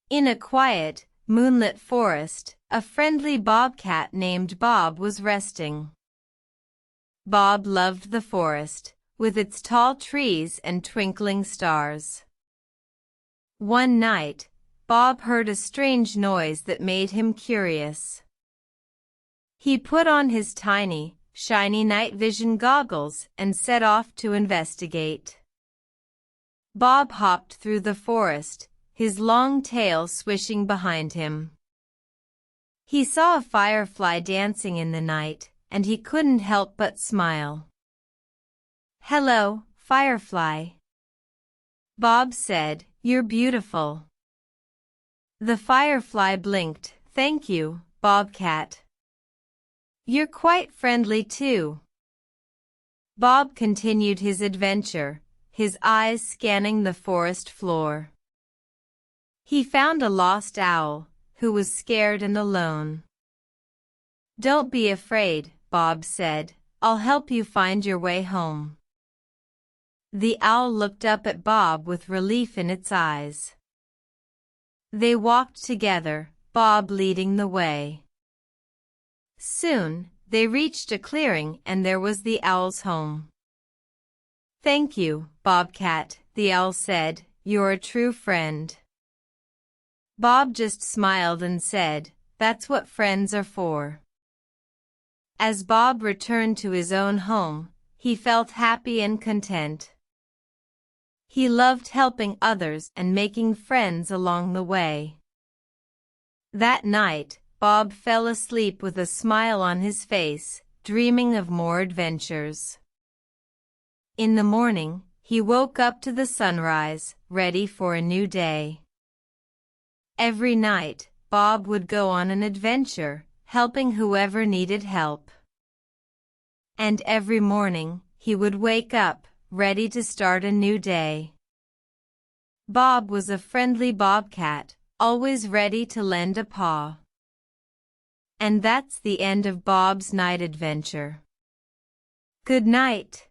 In a quiet, moonlit forest, a friendly bobcat named Bob was resting. Bob loved the forest, with its tall trees and twinkling stars. One night, Bob heard a strange noise that made him curious. He put on his tiny, shiny night vision goggles and set off to investigate. Bob hopped through the forest, his long tail swishing behind him. He saw a firefly dancing in the night, and he couldn't help but smile. "Hello, firefly," Bob said, "you're beautiful." The firefly blinked. "Thank you, Bobcat. You're quite friendly too." Bob continued his adventure, his eyes scanning the forest floor. He found a lost owl, who was scared and alone. "Don't be afraid," Bob said. "I'll help you find your way home." The owl looked up at Bob with relief in its eyes. They walked together, Bob leading the way. Soon, they reached a clearing and there was the owl's home. "Thank you, Bobcat," the owl said. "You're a true friend." Bob just smiled and said, "That's what friends are for." As Bob returned to his own home, he felt happy and content. He loved helping others and making friends along the way. That night, Bob fell asleep with a smile on his face, dreaming of more adventures. In the morning, he woke up to the sunrise, ready for a new day. Every night, Bob would go on an adventure, helping whoever needed help. And every morning, he would wake up, ready to start a new day. Bob was a friendly bobcat, always ready to lend a paw. And that's the end of Bob's night adventure. Good night.